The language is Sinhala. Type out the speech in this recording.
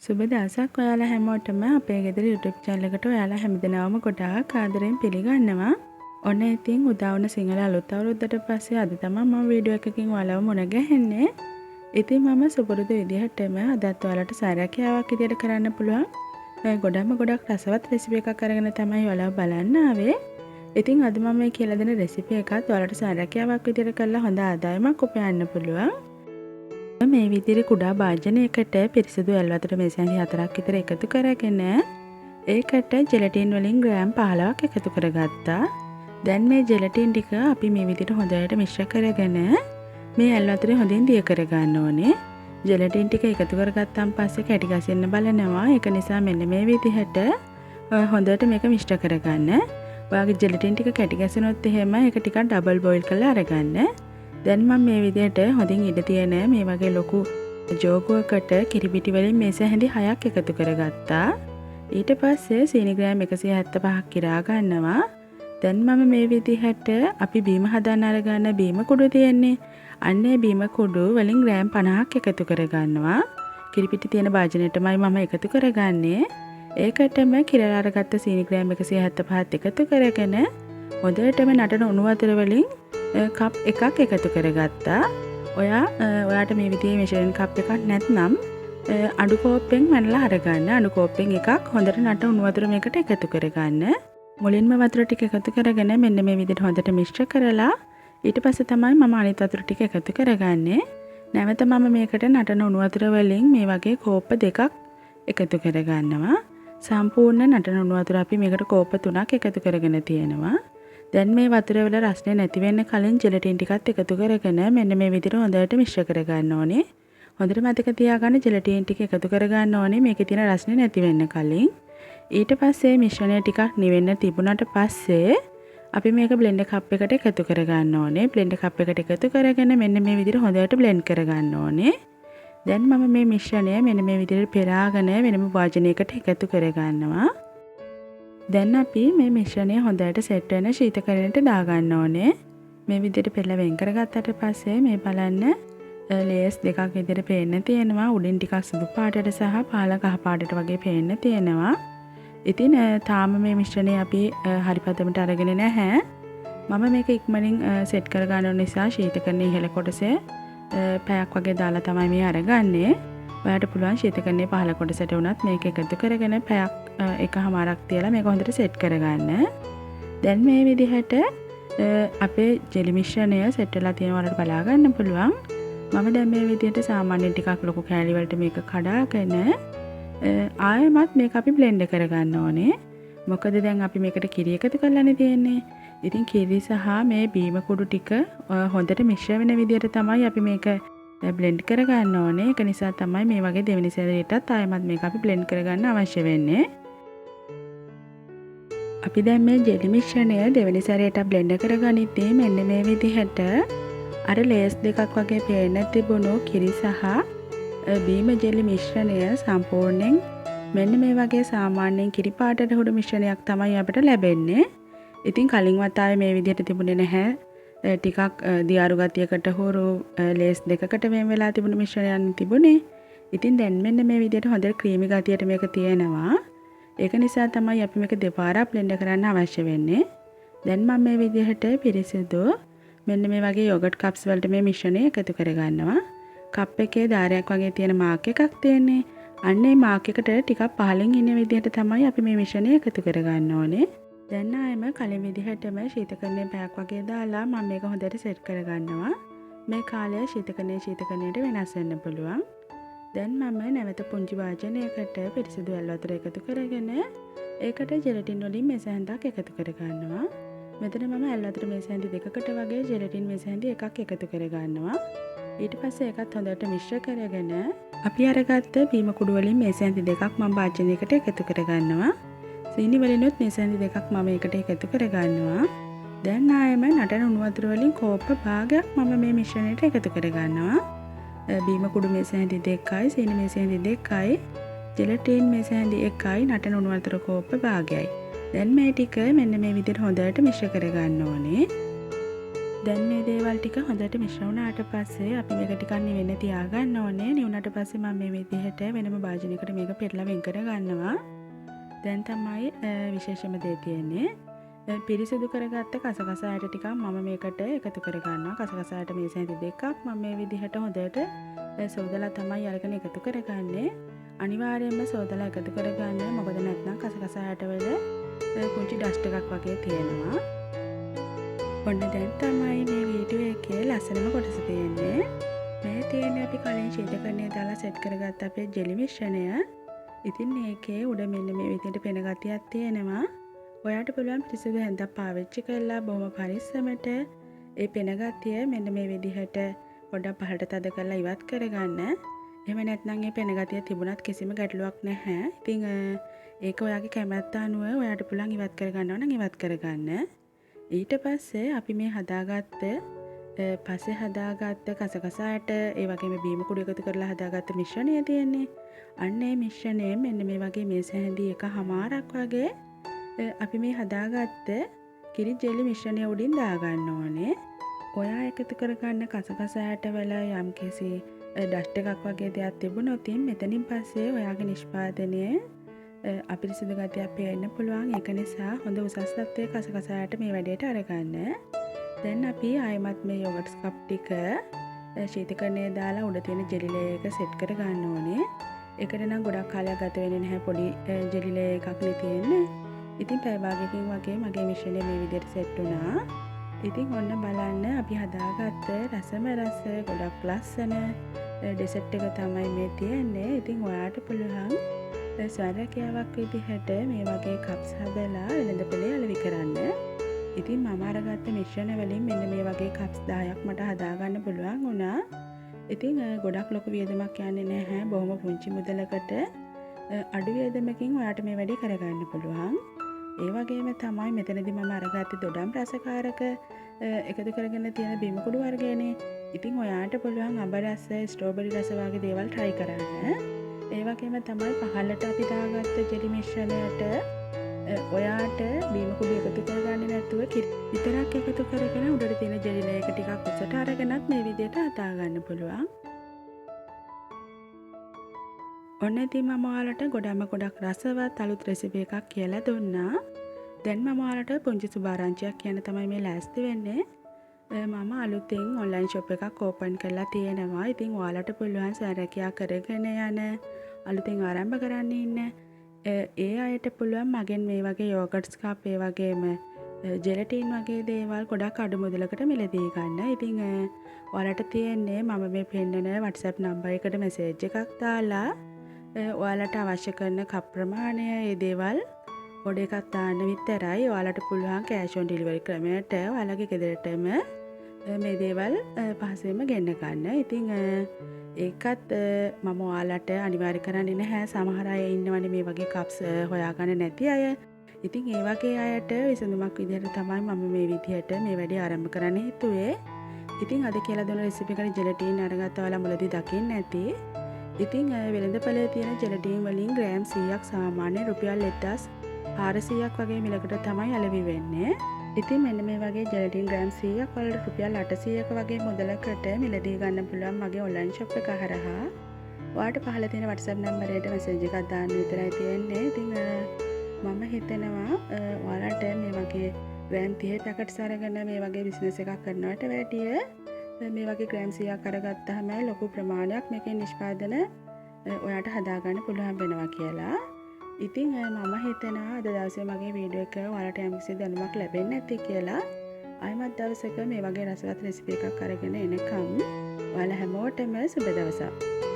සුබ දවසක් ඔයාලා හැමෝටම අපේ ගෙදර YouTube channel එකට ඔයාලා හැමදෙනාම ගොඩාක් ආදරෙන් පිළිගන්නවා. ඔන්න ඉතින් උදා වුණ සිංහල අලුත් අවුරුද්දට පස්සේ අද තමයි මම වීඩියෝ එකකින් ඔයාලව මුණ ගැහෙන්නේ. ඉතින් මම සුපුරුදු විදිහටම අදත් ඔයාලට සාරාකියාවක් විදියට කරන්න පුළුවන් ගොඩක් රසවත් රෙසිපි එකක් අරගෙන තමයි ඔයාලව බලන්න ආවේ. ඉතින් අද මම මේ කියලා දෙන රෙසිපි එකත් ඔයාලට සාරාකියාවක් විදියට කරලා හොඳ ආදායමක් උපයන්න පුළුවන්. මේ විදිහට කුඩා භාජනයකට පිරිසිදු ඇල් වතුර මේසැඳි 4ක් විතර එකතු කරගෙන ඒකට ජෙලටින් වලින් ග්‍රෑම් 15ක් එකතු කරගත්තා. දැන් මේ ජෙලටින් ටික අපි මේ විදිහට හොඳට මිශ්‍ර කරගෙන මේ ඇල් වතුරේ හොඳින් දිය කර ගන්න ඕනේ. ජෙලටින් ටික එකතු කරගත්තාන් පස්සේ කැටි ගසන්න බලනවා. ඒක නිසා මෙන්න මේ විදිහට හොඳට මේක මිශ්‍ර කරගන්න. ඔයාගේ ජෙලටින් ටික කැටි ගැසෙනොත් එහෙම ඒක ටිකක් ඩබල් බොයිල් කරලා අරගන්න. දැන් මම මේ විදිහට හොඳින් ඉඩ තියෙන මේ වගේ ලොකු ජෝගුවකට කිරි පිටි වලින් මේසැඳි 6ක් එකතු කරගත්තා. ඊට පස්සේ සීනි ග්‍රෑම් 175ක් කිරා ගන්නවා. දැන් මම මේ විදිහට අපි බීම හදන්න අරගන්න බීම කුඩු තියෙන්නේ. අන්නේ බීම කුඩු වලින් ග්‍රෑම් 50ක් එකතු කරගන්නවා. කිරි පිටි තියෙන භාජනයටමයි මම එකතු කරගන්නේ. ඒකටම කිරලා අරගත්ත සීනි ග්‍රෑම් 175ත් එකතු කරගෙන හොඳටම නටන උණු වතුර වලින් කප් එකක් එකතු කරගත්තා. ඔයාට මේ විදිහේ මෙෂරින් කප් එකක් නැත්නම් අඩු කෝප්පෙන් මැනලා අරගන්න. අඩු කෝප්පෙන් එකක් හොඳට නට උණු වතුර මේකට එකතු කරගන්න. මුලින්ම වතුර ටික එකතු කරගෙන මෙන්න මේ විදිහට හොඳට මිශ්‍ර කරලා ඊට පස්සේ තමයි මම අනිත් වතුර ටික එකතු කරගන්නේ. නැවත මම මේකට නටන උණු වතුර වලින් මේ වගේ කෝප්ප දෙකක් එකතු කරගන්නවා. සම්පූර්ණ නටන උණු වතුර අපි මේකට කෝප්ප 3ක් එකතු කරගෙන තියෙනවා. දැන් මේ වතුර වල රසනේ නැති වෙන්න කලින් ජෙලටින් ටිකත් එකතු කරගෙන මෙන්න මේ විදිහට හොඳට මිශ්‍ර කරගන්න ඕනේ. හොඳට මතක තියාගන්න ජෙලටින් ටික එකතු කරගන්න ඕනේ මේකේ තියෙන රසනේ නැති වෙන්න කලින්. ඊට පස්සේ මිශ්‍රණය ටිකක් නිවෙන්න තිබුණාට පස්සේ අපි මේක බ්ලෙන්ඩර් කප් එකට එකතු කරගන්න ඕනේ. බ්ලෙන්ඩර් කප් එකට එකතු කරගෙන මෙන්න මේ විදිහට හොඳට බ්ලෙන්ඩ් කරගන්න ඕනේ. දැන් මම මේ මිශ්‍රණය මෙන්න මේ විදිහට පෙරාගෙන වෙනම වාජනයකට එකතු කරගන්නවා. දැන් අපි මේ මිශ්‍රණය හොඳට සෙට් වෙන ශීතකරණයට දාගන්න ඕනේ. මේ විදිහට පෙරලා වෙන් කරගත්තට පස්සේ මේ බලන්න ලේයර්ස් දෙකක් විදිහට පේන්න තියෙනවා. උඩින් ටිකක් සුදු පාටට සහ පහළ කහ පාටට වගේ පේන්න තියෙනවා. ඉතින් තාම මේ මිශ්‍රණය අපි හරි පදමට අරගෙන නැහැ. මම මේක ඉක්මනින් සෙට් කරගන්න ඕන නිසා ශීතකරණයේ ඉහළ කොටසේ පැයක් වගේ දාලා තමයි මේ අරගන්නේ. ඔයාලට පුළුවන් ශීතකරණයේ පහළ කොටසට උනත් මේක එකතු කරගෙන පැයක් එකමාරක් තියලා මේක හොඳට සෙට් කරගන්න. දැන් මේ විදිහට අපේ ජෙලි මිශ්‍රණය සෙට් වෙලා තියෙනවා වලට බලා ගන්න පුළුවන්. මම දැන් මේ විදිහට සාමාන්‍යයෙන් ටිකක් ලොකු කෑලි වලට මේක කඩාගෙන ආයෙමත් මේක අපි බ්ලෙන්ඩ් කරගන්න ඕනේ. මොකද දැන් අපි මේකට කිරි එකතු කරලානේ තියෙන්නේ. ඉතින් කිරි සහ මේ බීම කුඩු ටික හොඳට මිශ්‍ර වෙන විදිහට තමයි අපි මේක බ්ලෙන්ඩ් කරගන්න ඕනේ. ඒක නිසා තමයි මේ වගේ දෙවෙනි සැරේටත් ආයෙමත් මේක අපි බ්ලෙන්ඩ් කරගන්න අවශ්‍ය වෙන්නේ. අපි දැන් මේ ජෙලි මිශ්‍රණය දෙවෙනි සැරේට බ්ලෙන්ඩ් කරගනිද්දී මෙන්න මේ විදිහට අර ලේස් දෙකක් වගේ පේන්න තිබුණු කිරි සහ බීම ජෙලි මිශ්‍රණය සම්පූර්ණයෙන් මෙන්න මේ වගේ සාමාන්‍යයෙන් කිරි පාටට හුරු මිශ්‍රණයක් තමයි අපිට ලැබෙන්නේ. ඉතින් කලින් වතාවේ මේ විදිහට තිබුණේ නැහැ. ටිකක් දියාරු ගතියකට හුරු ලේස් දෙකකට වෙන් වෙලා තිබුණු මිශ්‍රණයක් තිබුණේ. ඉතින් දැන් මෙන්න මේ විදිහට හොඳට ක්‍රීමි ගතියට මේක තියෙනවා. ඒක නිසා තමයි අපි මේක දෙපාරක් බ්ලෙන්ඩ් කරන්න අවශ්‍ය වෙන්නේ. දැන් මම මේ විදිහට පිරිසිදු මෙන්න මේ වගේ යෝගට් කප්ස් වලට මේ මිශ්‍රණය එකතු කරගන්නවා. කප් එකේ ධාරයක් වගේ තියෙන මාක් එකක් තියෙන්නේ. අන්න ඒ මාක් එකට ටිකක් පහළින් ඉන්න විදිහට තමයි අපි මේ මිශ්‍රණය එකතු කරගන්න ඕනේ. දැන් ආයෙම කලින් විදිහටම ශීතකරණයේ පැයක් වගේ දාලා මම මේක හොඳට සෙට් කරගන්නවා. මේ කාලය ශීතකරණයට වෙනස් වෙන්න පුළුවන්. දැන් මම නැවත පුංචි වාජනයකට පිරිසිදු ඇල් වතුර එකතු කරගෙන ඒකට ජෙලටින් වලින් මේසැඳක් එකතු කරගන්නවා. මෙතන මම ඇල් වතුර මේසැඳි දෙකකට වගේ ජෙලටින් මේසැඳි එකක් එකතු කරගන්නවා. ඊට පස්සේ ඒකත් හොඳට මිශ්‍ර කරගෙන අපි අරගත්ත බීම කුඩු වලින් මේසැඳි දෙකක් මම වාජනයකට එකතු කරගන්නවා. සීනි වලිනුත් මේසැඳි දෙකක් මම එකට එකතු කරගන්නවා. දැන් ආයෙම නටන උණු වතුර වලින් කෝප්ප භාගයක් මම මේ මිශ්‍රණයට එකතු කරගන්නවා. බීම කුඩු මේසැඳි දෙකයි, සීනි මේසැඳි දෙකයි, ජෙලටින් මේසැඳි එකයි, නටන උණු වතුර කෝප්ප භාගයයි. දැන් මේ ටික මෙන්න මේ විදිහට හොඳට මිශ්‍ර කරගන්න ඕනේ. දැන් මේ දේවල් ටික හොඳට මිශ්‍ර වුණාට පස්සේ අපි මේක ටිකක් නිවෙන්න තියාගන්න ඕනේ. නිවුණාට පස්සේ මම මේ විදිහට වෙනම භාජනයකට මේක පෙරලා වෙන් කර ගන්නවා. දැන් තමයි විශේෂම දේ තියෙන්නේ. පිරිසිදු කරගත්ත කසකස ඇට ටිකක් මම මේකට එකතු කර ගන්නවා. කසකස ඇට මේස හැටි දෙකක් මම මේ විදිහට හොඳට සෝදලා තමයි අරගෙන එකතු කරගන්නේ. අනිවාර්යයෙන්ම සෝදලා එකතු කරගන්න. මොකද නැත්නම් කසකස ඇට වල පුංචි ඩස්ට් එකක් වගේ තියෙනවා. ඔන්න දැන් තමයි මේ වීඩියෝ එකේ ලස්සනම කොටස තියෙන්නේ. මේ තියෙන්නේ අපි කලින් ශීතකරණයේ දාලා සෙට් කරගත්ත අපේ ජෙලි මිශ්‍රණය. ඉතින් මේකේ උඩ මෙන්න මේ විදිහට පෙන ගතියක් තියෙනවා. ඔයාට පුළුවන් පිරිසිදු හැන්දක් පාවිච්චි කරලා බොහොම පරිස්සමට ඒ පෙන ගතිය මෙන්න මේ විදිහට පොඩ්ඩක් පහළට තද කරලා ඉවත් කරගන්න. එහෙම නැත්නම් මේ පෙන ගතිය තිබුණත් කිසිම ගැටලුවක් නැහැ. ඉතින් ඒක ඔයාගේ කැමැත්ත අනුව ඔයාට පුළුවන් ඉවත් කරගන්නවා නම් ඉවත් කරගන්න. ඊට පස්සේ අපි මේ හදාගත්ත කසකස ඇට ඒ වගේම බීම කුඩු එකතු කරලා හදාගත්ත මිශ්‍රණය තියෙන්නේ. අන්න ඒ මිශ්‍රණය මෙන්න මේ වගේ මේස හැඳි එකමාරක් වගේ අපි මේ හදාගත්ත කිරි ජෙලි මිශ්‍රණය උඩින් දාගන්න ඕනේ. ඔයා එකතු කරගන්න කසකස ඇට වල යම්කිසි ඩස්ට් එකක් වගේ දෙයක් තිබුණොත් මෙතනින් පස්සේ ඔයාගේ නිෂ්පාදනය අපිරිසිදු ගතියක් පේන්න පුළුවන්. ඒක නිසා හොඳ උසස් තත්ත්වයේ කසකස ඇට මේ වැඩේට අරගන්න. දැන් අපි ආයෙමත් මේ යෝගට් කප් ටික ශීතකරණයේ දාලා උඩ තියෙන ජෙලි ලේයර් එක සෙට් කර ගන්න ඕනේ. ඒකට නම් ගොඩක් කාලයක් ගත වෙන්නේ නැහැ. පොඩි ජෙලි ලේයර් එකක් නේ තියෙන්නේ. ඉතින් පැය භාගයකින් වගේ මගේ මිශ්‍රණය මේ විදිහට සෙට් වුණා. ඉතින් ඔන්න බලන්න අපි හදාගත්ත රසම රස ගොඩක් ලස්සන ඩෙසර්ට් එක තමයි මේ තියෙන්නේ. ඉතින් ඔයාට පුළුවන් ස්වරකයාවක් විදිහට මේ වගේ කප්ස් හදලා වෙළඳපොලේ අලෙවි කරන්න. ඉතින් මම අරගත්ත මිශ්‍රණ වලින් මෙන්න මේ වගේ කප්ස් 10ක් මට හදාගන්න පුළුවන් වුණා. ඉතින් ගොඩක් ලොකු වියදමක් යන්නේ නැහැ. බොහොම පුංචි මුදලකට අඩු වියදමකින් ඔයාට මේ වැඩේ කරගන්න පුළුවන්. ඒ වගේම තමයි මෙතනදී මම අරගත්තේ දොඩම් රසකාරක එකතු කරගෙන තියෙන බීම කුඩු වර්ගයනේ. ඉතින් ඔයාට පුළුවන් අඹ රස, ස්ට්‍රෝබෙරි රස වගේ දේවල් try කරන්න. ඒ වගේම තමයි පහළට අපි දාගත්ත ජෙලි මිශ්‍රණයට ඔයාට බීම කුඩු එකතු කරගන්නේ නැතුව විතරක් එකතු කරගෙන උඩට තියෙන ජෙලි ලේයර් එක ටිකක් උසට අරගෙනත් මේ විදිහට හදා ගන්න පුළුවන්. ඔන්න ඉතින් මම ඔයාලට ගොඩක් රසවත් අලුත් රෙසිපි එකක් කියලා දුන්නා. දැන් මම ඔයාලට පුංචි සුභාරංචියක් කියන්න තමයි මේ ලෑස්ති වෙන්නේ. මම අලුතෙන් ඔන්ලයින් ෂොප් එකක් ඕපන් කරලා තියෙනවා. ඉතින් ඔයාලට පුළුවන් සැරකියා කරගෙන යන අලුතෙන් ආරම්භ කරන්න ඉන්න ඒ අයට පුළුවන් මගෙන් මේ වගේ යෝගට්ස් කප් ඒ වගේම ජෙලටින් වගේ දේවල් ගොඩක් අඩු මුදලකට මිලදී ගන්න. ඉතින් ඔයාලට තියෙන්නේ මම මේ පෙන්නන WhatsApp නම්බර් එකට මැසේජ් එකක් දාලා ඔයාලට අවශ්‍ය කරන කප් ප්‍රමාණය ඒ දේවල් ඔඩ එකක් දාන්න විතරයි. ඔයාලට පුළුවන් කෑෂ් ඔන් ඩෙලිවරි ක්‍රමයට ඔයාලගේ ගෙදරටම මේ දේවල් පහසුවෙන්ම ගෙන්න ගන්න. ඉතින් ඒකත් මම ඔයාලට අනිවාර්ය කරන්නේ නැහැ. සමහර අය ඉන්නවනේ මේ වගේ කප්ස් හොයාගන්න නැති අය. ඉතින් ඒ වගේ අයට විසඳුමක් විදිහට තමයි මම මේ විදිහට මේ වැඩේ ආරම්භ කරන්න හිතුවේ. ඉතින් අද කියලා දුන්න රෙසිපි එකට ජෙලටින් අරගත්තා ඔයාලා මුලදී දකින්න ඇති. ඉතින් වෙළඳපොලේ තියෙන ජෙලටින් වලින් ග්‍රෑම් 100ක් සාමාන්‍ය රුපියල් 1400ක් වගේ මිලකට තමයි අලෙවි වෙන්නේ. ඉතින් මෙන්න මේ වගේ ජෙලටින් ග්‍රෑම් 100ක් වලට රුපියල් 800ක වගේ මුදලකට මිලදී ගන්න පුළුවන් මගේ ඔන්ලයින් ෂොප් එක හරහා. ඔයාලට පහළ තියෙන WhatsApp නම්බරයට මැසේජ් එකක් දාන්න විතරයි තියෙන්නේ. ඉතින් මම හිතනවා ඔයාලට මේ වගේ ග්‍රෑම් 30 පැකට්ස් අරගෙන මේ වගේ බිස්නස් එකක් කරනවට වැඩිය මේ වගේ ග්‍රෑම් 100ක් අරගත්තාම ලොකු ප්‍රමාණයක් මේකෙන් නිෂ්පාදන ඔයාට හදාගන්න පුළුවන් වෙනවා කියලා. ඉතින් මම හිතනවා අද දවසේ මගේ වීඩියෝ එක ඔයාලට යම්කිසි දැනුමක් ලැබෙන්නේ නැති කියලා. ආයෙමත් දවසක මේ වගේ රසවත් රෙසිපි එකක් අරගෙන එනකම් ඔයාලා හැමෝටම සුබ දවසක්.